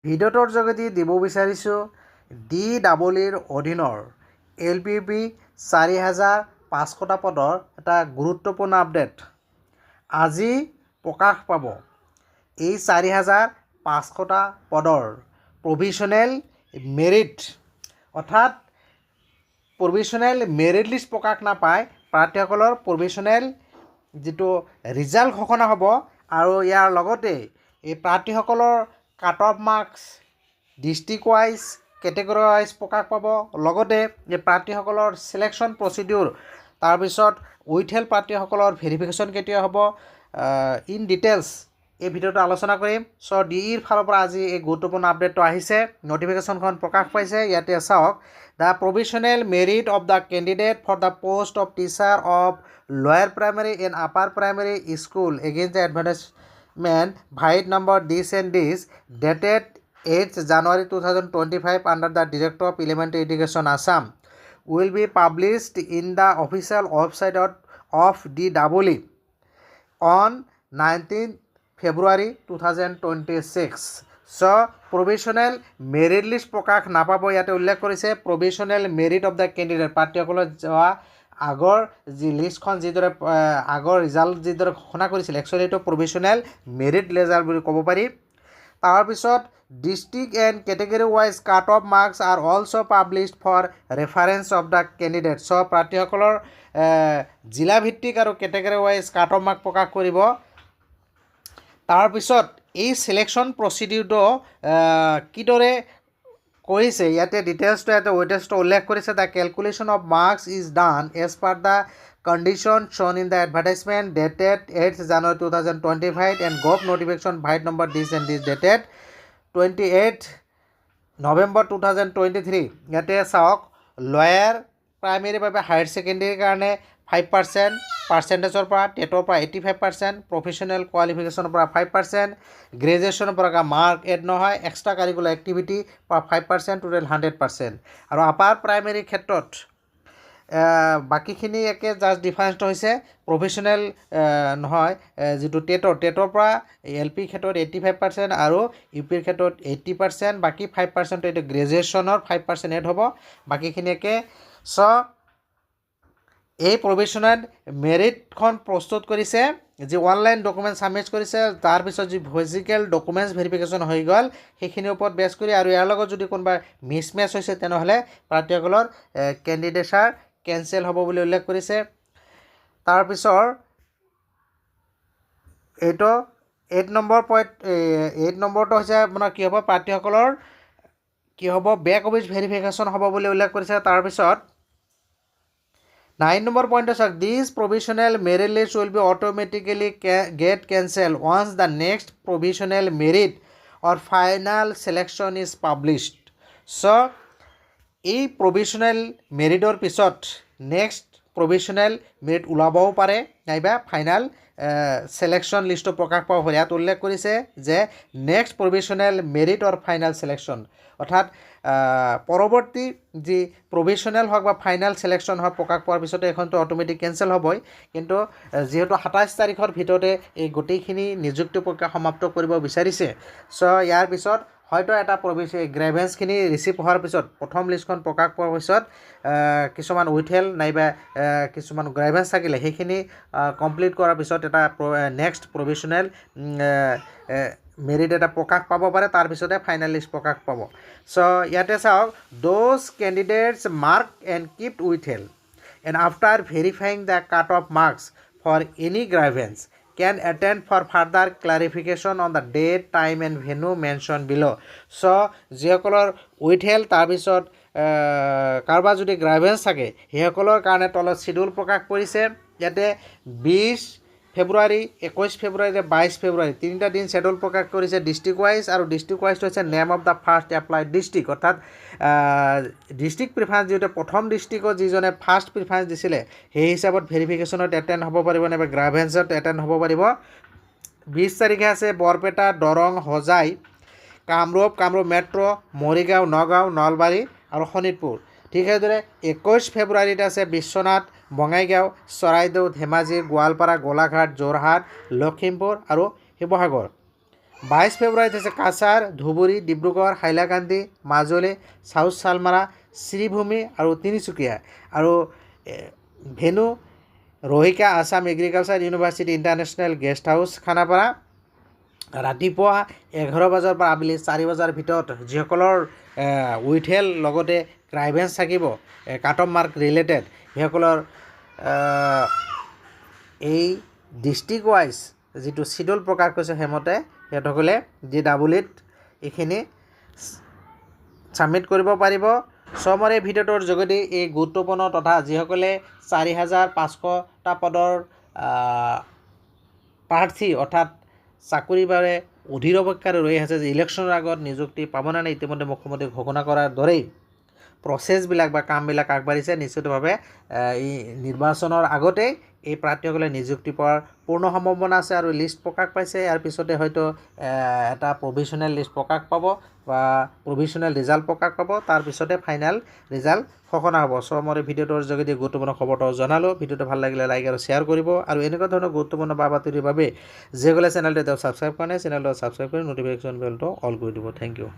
ভিডিঅ'টোৰ যোগেদি দিব বিচাৰিছোঁ DEEৰ অধীনৰ LPP 4500টা পদৰ এটা গুৰুত্বপূৰ্ণ আপডেট আজি প্ৰকাশ পাব। এই 4500টা পদৰ প্ৰভিশ্যনেল মেৰিট অৰ্থাৎ প্ৰভিশ্যনেল মেৰিট লিষ্ট প্ৰকাশ নাপায় প্ৰাৰ্থীসকলৰ প্ৰভিশ্যনেল যিটো ৰিজাল্ট ঘোষণা হ'ব আৰু ইয়াৰ লগতে এই প্ৰাৰ্থীসকলৰ কাট off marks district wise category wise প্ৰকাশ পাব। লগতে এই প্ৰাৰ্থীসকলৰ চিলেকশ্যন প্ৰচিডিউৰ তাৰপিছত উইথেল প্ৰাৰ্থীসকলৰ ভেৰিফিকেশ্যন কেতিয়া হ'ব ইন ডিটেইলছ এই ভিডিঅ'টো আলোচনা কৰিম। চ' DEৰ ফালৰ পৰা আজি এই গুৰুত্বপূৰ্ণ আপডেটটো আহিছে, নটিফিকেশ্যনখন প্ৰকাশ পাইছে। ইয়াতে চাওক, the provisional merit of the candidate for the post of teacher of lower primary and upper primary school against the advertisement vide number this and this dated 8 January 2025 under the Director of Elementary Education Assam will be published in the official website of DEE on 19 February 2026. So provisional merit list প্ৰকাশ নাপাব ইয়াতে উল্লেখ কৰিছে। provisional merit of the candidate প্ৰাৰ্থীসকলৰ যোৱা আগৰ যি লিষ্টখন যিদৰে আগৰ ৰিজাল্ট যিদৰে ঘোষণা কৰিছিল একচুৱেলি এইটো প্ৰভিশ্যনেল মেৰিট ৰিজাল্ট বুলি ক'ব পাৰি। তাৰপিছত district and category wise cut off marks are also' published for reference of the candidate. So' প্ৰাৰ্থীসকলৰ জিলাভিত্তিক আৰু category wise cut off mark প্ৰকাশ কৰিব। তাৰপিছত এই চিলেকশ্যন প্ৰচিডিউৰটো কিদৰে কৰিছে ইয়াতে ডিটেইলছটো ইয়াতে ৱেটেজটো উল্লেখ কৰিছে। The calculation of marks is done as per the condition shown in the advertisement dated 8 January 2025 and gov notification byte number this and this dated 28 November 2023. ইয়াতে চাওক, লয়াৰ প্ৰাইমেৰীৰ বাবে হায়াৰ ছেকেণ্ডেৰীৰ কাৰণে 5% পাৰ্চেণ্টেজৰ পৰা, টেটৰ পৰা 85%, প্ৰফেশ্যনেল কোৱালিফিকেশ্যনৰ পৰা 5%, গ্ৰেজুৱেশ্যনৰ পৰা মাৰ্ক এড নহয়, এক্সট্ৰা কাৰিকুলাৰ এক্টিভিটি পৰা 5%, টোটেল 100%। আৰু আপাৰ প্ৰাইমেৰীৰ ক্ষেত্ৰত বাকীখিনি একে জাষ্ট ডিফাৰেঞ্চটো হৈছে প্ৰফেশ্যনেল নহয় যিটো টেটৰ পৰা LP ক্ষেত্ৰত 85% আৰু UPৰ ক্ষেত্ৰত 80%, বাকী 5% এইটো গ্ৰেজুৱেশ্যনৰ 5% এড হ'ব, বাকীখিনি একে। চ' এই প্ৰভিশ্যনেল মেৰিটখন প্ৰস্তুত কৰিছে যি অনলাইন ডকুমেণ্ট ছাবমিট কৰিছে, তাৰপিছত যি ফিজিকেল ডকুমেণ্টছ ভেৰিফিকেশ্যন হৈ গ'ল সেইখিনিৰ ওপৰত বেছ কৰি আৰু ইয়াৰ লগত যদি কোনোবা মিছমেচ হৈছে তেনেহ'লে প্ৰাৰ্থীসকলৰ কেণ্ডিডেচাৰ কেঞ্চেল হ'ব বুলি উল্লেখ কৰিছে। তাৰপিছৰ এইটো 8 নম্বৰটো হৈছে আপোনাৰ কি হ'ব, প্ৰাৰ্থীসকলৰ কি হ'ব বেক অফিচ ভেৰিফিকেশ্যন হ'ব বুলি উল্লেখ কৰিছে। তাৰপিছত 9 নম্বৰ পইণ্টটো চাওক, this provisional merit list will be automatically get cancel once the next provisional merit or final selection is published. So' এই প্ৰভিশ্যনেল মেৰিটৰ পিছত নেক্সট প্ৰভিশ্যনেল মেৰিট ওলাবও পাৰে নাইবা ফাইনেল চিলেকশ্যন লিষ্টটো প্ৰকাশ পাব পাৰে। ইয়াত উল্লেখ কৰিছে যে next provisional merit or final selection অৰ্থাৎ পৰৱৰ্তী যি প্ৰভিশ্যনেল হওক বা ফাইনেল চিলেকশ্যন হওক প্ৰকাশ পোৱাৰ পিছতে এখনতো অট'মেটিক কেঞ্চেল হ'বই, কিন্তু যিহেতু 27 তাৰিখৰ ভিতৰতে এই গোটেইখিনি নিযুক্তি প্ৰক্ৰিয়া সমাপ্ত কৰিব বিচাৰিছে। চ' ইয়াৰ পিছত হয়তো এটা গ্ৰেভেন্সখিনি ৰিচিভ হোৱাৰ পিছত প্ৰথম লিষ্টখন প্ৰকাশ পোৱাৰ পিছত কিছুমান উইথেল নাইবা কিছুমান গ্ৰেভেন্স থাকিলে সেইখিনি কমপ্লিট কৰাৰ পিছত এটা নেক্সট প্ৰভিশ্যনেল মেৰিট এটা প্ৰকাশ পাব পাৰে, তাৰপিছতে ফাইনেল লিষ্ট প্ৰকাশ পাব। চ' ইয়াতে চাওক, those candidates mark and kept withheld and after verifying the cut off marks for any grievance can attend for further clarification on the date, time and venue mentioned below. So যিসকলৰ withhold তাৰপিছত কাৰোবাৰ যদি গ্ৰেভেন্স থাকে সেইসকলৰ কাৰণে তলত schedule প্ৰকাশ কৰিছে। ইয়াতে 20 ফেব্ৰুৱাৰী, 21 ফেব্ৰুৱাৰী, 22 ফেব্ৰুৱাৰী তিনিটা দিন চিডিউল প্ৰকাশ কৰিছে ডিষ্ট্ৰিক্ট ৱাইজ, আৰু ডিষ্ট্ৰিক্ট ৱাইজটো হৈছে name of the first applied district, অৰ্থাৎ ডিষ্ট্ৰিক্ট প্ৰিফাৰেঞ্চ যিটো প্ৰথম ডিষ্ট্ৰিক্টত যিজনে ফাৰ্ষ্ট প্ৰিফাৰেঞ্চ দিছিলে সেই হিচাপত ভেৰিফিকেশ্যনত এটেণ্ড হ'ব পাৰিব নাইবা গ্ৰেভেন্সত এটেণ্ড হ'ব পাৰিব। 20 তাৰিখে আছে বৰপেটা, দৰং, হোজাই, কামৰূপ মেট্ৰ', মৰিগাঁও, নগাঁও, নলবাৰী আৰু শোণিতপুৰ। ঠিক সেইদৰে 21 ফেব্ৰুৱাৰীত আছে বিশ্বনাথ, বঙাইগাঁও, চৰাইদেউ, ধেমাজি, গোৱালপাৰা, গোলাঘাট, যোৰহাট, লখিমপুৰ আৰু শিৱসাগৰ। 22 ফেব্ৰুৱাৰীত হৈছে কাছাৰ, ধুবুৰী, ডিব্ৰুগড়, হাইলাকান্দি, মাজুলী, চাউথ চালমাৰা, শ্ৰীভূমি আৰু তিনিচুকীয়া। আৰু ভেনু ৰহিকা Assam agriculture university international guest house Khanapara. ৰাতিপুৱা 11 বজাৰ পৰা আবেলি 4 বজাৰ ভিতৰত যিসকলৰ উইথেল লগতে ক্ৰাইভেঞ্চ থাকিব কাট অফ মাৰ্ক ৰিলেটেড সেইসকলৰ এই ডিষ্ট্ৰিক্ট ৱাইজ যিটো চিডিউল প্ৰকাশ কৰিছে সেইমতে সিহঁতসকলে DEEত এইখিনি ছাবমিট কৰিব পাৰিব। মই এই ভিডিঅ'টোৰ যোগেদি এই গুৰুত্বপূৰ্ণ তথা যিসকলে 4,500টা পদৰ প্ৰাৰ্থী অৰ্থাৎ চাকৰিৰ বাবে অধীৰ অপেক্ষাৰে ৰৈ আছে যে ইলেকশ্যনৰ আগত নিযুক্তি পাবনে নাই, ইতিমধ্যে মুখ্যমন্ত্ৰী ঘোষণা কৰাৰ দৰেই প্ৰচেছবিলাক বা কামবিলাক আগবাঢ়িছে। নিশ্চিতভাৱে এই নিৰ্বাচনৰ আগতেই এই প্ৰাৰ্থীসকলে নিযুক্তি পোৱাৰ পূৰ্ণ সম্ভাৱনা আছে আৰু লিষ্ট প্ৰকাশ পাইছে। ইয়াৰ পিছতে হয়তো এটা প্ৰভিশ্যনেল লিষ্ট প্ৰকাশ পাব বা প্ৰভিশ্যনেল ৰিজাল্ট প্ৰকাশ পাব, তাৰপিছতে ফাইনেল ৰিজাল্ট ঘোষণা হ'ব। মই এই ভিডিঅ'টোৰ যোগেদি গুৰুত্বপূৰ্ণ খবৰটো জনালোঁ। ভিডিঅ'টো ভাল লাগিলে লাইক আৰু শ্বেয়াৰ কৰিব আৰু এনেকুৱা ধৰণৰ গুৰুত্বপূৰ্ণ বাতৰিৰ বাবে যিসকলে চেনেলটো ছাবস্ক্ৰাইব কৰা নাই চেনেলটো ছাবস্ক্ৰাইব কৰি ন'টিফিকেশ্যন বেলটো অল কৰি দিব। Thank U.